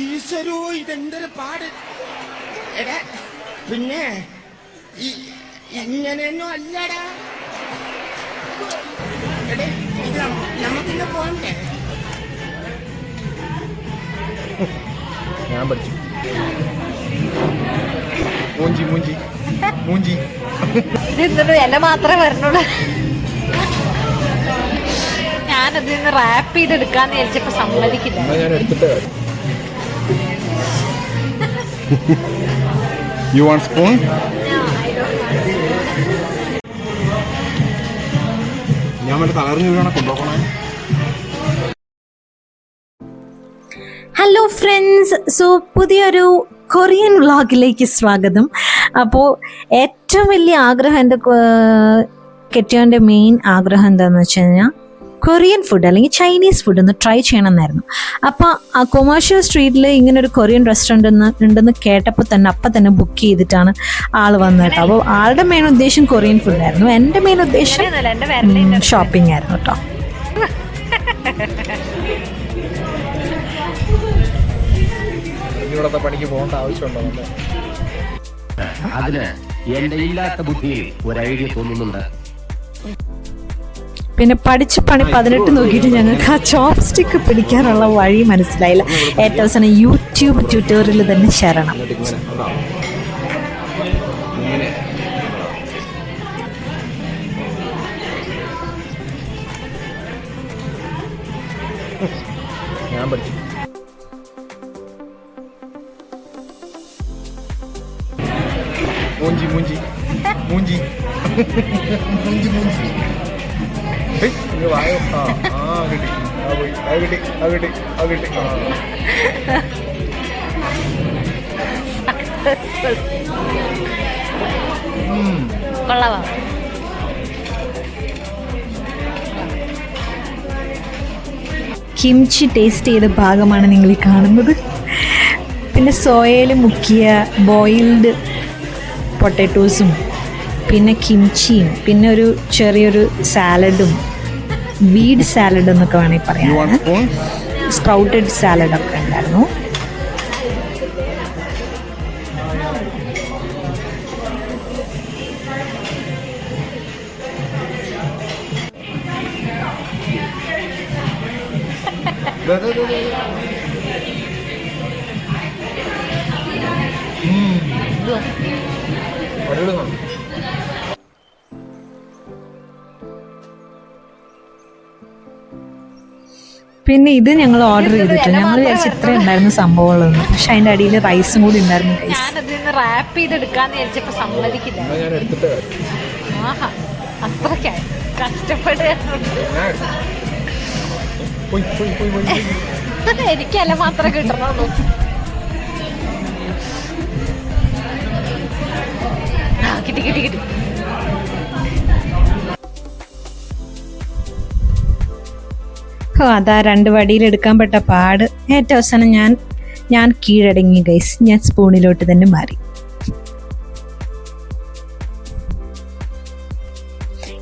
ഈശ്വരോ ഇതെന്തൊരു പാട്. എടാ പിന്നെ ഇങ്ങനെയൊന്നും അല്ലടാ. എടേ ഇത് നമുക്കിന്ന് പോകണ്ടേ? ഞാൻ പഠിച്ചു. മൂഞ്ചി മൂഞ്ചി മൂഞ്ചി ഇതെന്തൊരു ഇല മാത്രമേ വരണുള്ളൂ. ഞാനതിൽ നിന്ന് റാപ്പ് ചെയ്തെടുക്കാന്ന് വിചാരിച്ചപ്പോ സമ്മതിക്കില്ല. ഞാൻ എടുത്തിട്ട് You want spoon? ഞാൻ മറ്റേ തളർന്നു വീഴാണ് കൊണ്ടുപോകണേ. ഹലോ ഫ്രണ്ട്സ്, സോ പുതിയൊരു കൊറിയൻ വ്ളോഗിലേക്ക് സ്വാഗതം. അപ്പോൾ ഏറ്റവും വലിയ ആഗ്രഹം, എൻ്റെ കെട്ടിയോൻ്റെ മെയിൻ ആഗ്രഹം എന്താണെന്ന് വെച്ച് കഴിഞ്ഞാൽ കൊറിയൻ ഫുഡ് അല്ലെങ്കിൽ ചൈനീസ് ഫുഡ് ഒന്ന് ട്രൈ ചെയ്യണമെന്നായിരുന്നു. അപ്പോൾ ആ കൊമേഴ്ഷ്യൽ സ്ട്രീറ്റിൽ ഇങ്ങനെ ഒരു കൊറിയൻ റെസ്റ്റോറൻറ്റ് ഉണ്ടെന്ന് കേട്ടപ്പോൾ തന്നെ അപ്പം തന്നെ ബുക്ക് ചെയ്തിട്ടാണ് ആൾ വന്നത് കേട്ടോ. അപ്പോൾ ആളുടെ മെയിൻ ഉദ്ദേശം കൊറിയൻ ഫുഡായിരുന്നു, എൻ്റെ മെയിൻ ഉദ്ദേശം ഷോപ്പിംഗ് ആയിരുന്നു കേട്ടോ. ഇവിടത്തെ പണിക്ക് പോകേണ്ട ആവശ്യമുണ്ടോ? അതിന് എന്റെ ഇല്ലാത്ത ബുദ്ധിയിൽ ഒരു ഐഡിയ തോന്നുന്നുണ്ട്. പിന്നെ പഠിച്ച് പണി 18 നോക്കിയിട്ട് ഞങ്ങൾക്ക് ആ ചോപ്പ് സ്റ്റിക്ക് പിടിക്കാനുള്ള വഴി മനസ്സിലായില്ല. ഏറ്റവും അവസാനം യൂട്യൂബ് ട്യൂട്ടോറിയൽ തന്നെ ശരണം. ഞാൻ പഠിച്ചു. മൂഞ്ചി മൂഞ്ചി മൂഞ്ചി മൂഞ്ചി മൂഞ്ചി വായോ. കിട്ടി, പോയി, കിട്ടി, കിട്ടി, കിട്ടി. കൊള്ളാവാ. കിംച്ചി ടേസ്റ്റ് ചെയ്ത ഭാഗമാണ് നിങ്ങൾ ഈ കാണുന്നത്. പിന്നെ സോയയിൽ മുക്കിയ ബോയിൽഡ് പൊട്ടാറ്റോസും പിന്നെ കിംച്ചിയും പിന്നെ ഒരു ചെറിയൊരു സാലഡും, വീഡ് സാലഡ് എന്നൊക്കെ വേണമെങ്കിൽ പറയാം, സ്പ്രൗട്ടഡ് സാലഡൊക്കെ ഉണ്ടായിരുന്നു. പിന്നെ ഇത് ഞങ്ങൾ ഓർഡർ ചെയ്തിട്ട് ഞങ്ങൾ വിചാരിച്ചു ഇത്ര ഉണ്ടായിരുന്നു സംഭവങ്ങളൊന്നും, പക്ഷെ അതിൻ്റെ അടിയിൽ റൈസും കൂടി ഉണ്ടായിരുന്നു. ഞാനതിൽ നിന്ന് റാപ്പ് ചെയ്തെടുക്കാന്ന് വിചാരിച്ചപ്പോ സമ്മതിക്കില്ല. ആഹാ, അത്രയ്ക്കായി കഷ്ടപ്പെടുക. എനിക്ക് ഇല മാത്രമേ കിട്ടണുള്ളൂ. കിട്ടി കിട്ടി കിട്ടി. അതാ 2 വടിയിൽ എടുക്കാൻ പെട്ട പാട്. ഏറ്റവും അവസാനം ഞാൻ കീഴടങ്ങി ഗൈസ്. ഞാൻ സ്പൂണിലോട്ട് തന്നെ മാറി.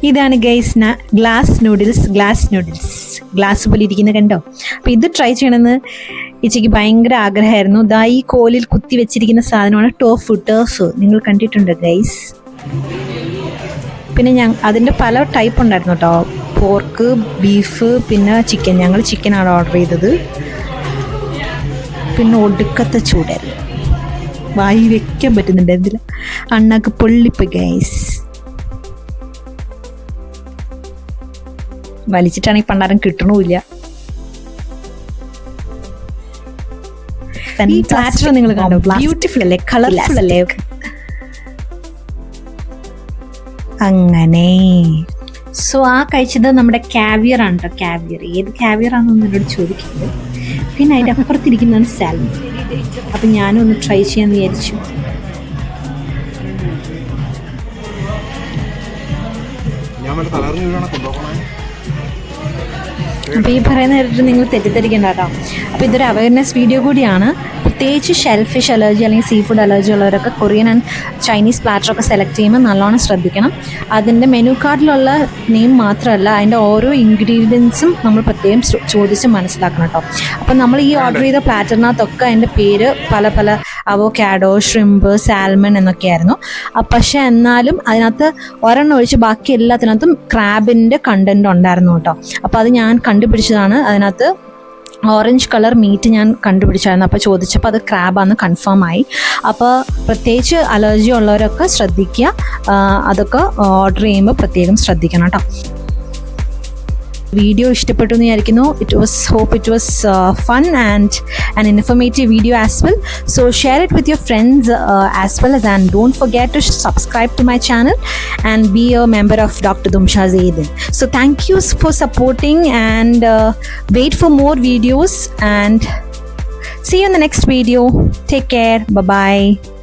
ഇതാണ് ഗൈസ് ഗ്ലാസ് നൂഡിൽസ്. ഗ്ലാസ് പോലെ ഇരിക്കുന്ന കണ്ടോ. അപ്പം ഇത് ട്രൈ ചെയ്യണമെന്ന് ഇച്ചയ്ക്ക് ഭയങ്കര ആഗ്രഹമായിരുന്നു. ഇതാ ഈ കോലിൽ കുത്തി വെച്ചിരിക്കുന്ന സാധനമാണ് ടോഫ്. നിങ്ങൾ കണ്ടിട്ടുണ്ടോ ഗൈസ്? പിന്നെ അതിൻ്റെ പല ടൈപ്പ് ഉണ്ടായിരുന്നു കേട്ടോ, പോർക്ക്, ബീഫ്, പിന്നെ ചിക്കൻ. ഞങ്ങൾ ചിക്കനാണ് ഓർഡർ ചെയ്തത്. പിന്നെ ഒടുക്കത്തെ ചൂടായിരുന്നു, വായി വെക്കാൻ പറ്റുന്നുണ്ട്. എന്തില്ല അണ്ണാക്ക് പൊള്ളിപ്പ് ഗൈസ്. വലിച്ചിട്ടാണെങ്കിൽ പണ്ടാരം കിട്ടണമില്ല. ഈ പ്ലാറ്റർ നിങ്ങൾ കണ്ടോ, ബ്യൂട്ടിഫുൾ അല്ലേ, കളർഫുൾ അല്ലേ. അങ്ങനെ സോ ആ കഴിച്ചത് നമ്മുടെ കാവിയർ ആണ് കേട്ടോ. കാവിയർ ഏത് കാവിയർ ആണെന്ന് എന്നോട് ചോദിക്കുന്നത്. പിന്നെ അതിൻ്റെ അപ്പുറത്തിരിക്കുന്നതാണ് സാൽമൺ. അപ്പം ഞാനും ഒന്ന് ട്രൈ ചെയ്യാമെന്ന് വിചാരിച്ചു. അപ്പോൾ ഈ പറയുന്ന കേട്ടിട്ട് നിങ്ങൾ തെറ്റിദ്ധരിക്കേണ്ട കേട്ടോ. അപ്പോൾ ഇതൊരു അവയർനെസ് വീഡിയോ കൂടിയാണ്. പ്രത്യേകിച്ച് ഷെൽഫിഷ് അലർജി അല്ലെങ്കിൽ സീ ഫുഡ് അലർജി ഉള്ളവരൊക്കെ കൊറിയൻ ആൻഡ് ചൈനീസ് പ്ലാറ്ററൊക്കെ സെലക്ട് ചെയ്യുമ്പോൾ നല്ലോണം ശ്രദ്ധിക്കണം. അതിൻ്റെ മെനു കാർഡിലുള്ള നെയിം മാത്രമല്ല, അതിൻ്റെ ഓരോ ഇൻഗ്രീഡിയൻസും നമ്മൾ പ്രത്യേകം ചോദിച്ച് മനസ്സിലാക്കണം കേട്ടോ. അപ്പം നമ്മൾ ഈ ഓർഡർ ചെയ്ത പ്ലാറ്ററിനകത്തൊക്കെ അതിൻ്റെ പേര് പല പല അവോക്കാഡോ, ഷ്രിമ്പ്, സാൽമൺ എന്നൊക്കെയായിരുന്നു. പക്ഷേ എന്നാലും അതിനകത്ത് ഒരെണ്ണം ഒഴിച്ച് ബാക്കി എല്ലാത്തിനകത്തും ക്രാബിൻ്റെ കണ്ടൻറ്റ് ഉണ്ടായിരുന്നു കേട്ടോ. അപ്പോൾ അത് ഞാൻ കണ്ടുപിടിച്ചതാണ്. അതിനകത്ത് ഓറഞ്ച് കളർ മീറ്റ് ഞാൻ കണ്ടുപിടിച്ചായിരുന്നു. അപ്പോൾ ചോദിച്ചപ്പോൾ അത് ക്രാബാന്ന് കൺഫേം ആയി. അപ്പോൾ പ്രത്യേകിച്ച് അലർജി ഉള്ളവരൊക്കെ ശ്രദ്ധിക്കുക, അതൊക്കെ ഓർഡർ ചെയ്യുമ്പോൾ പ്രത്യേകം ശ്രദ്ധിക്കണം കേട്ടോ. വീഡിയോ ഇഷ്ടപ്പെട്ടു എന്ന് വിചാരിക്കുന്നു. Hope it was fun and an informative video as well. So share it with your friends as well as, and don't forget to subscribe to my channel and be a member of Dr. Dumsha Zaidin. So thank you for supporting, and wait for more videos, and see you in the next video. Take care. Bye bye.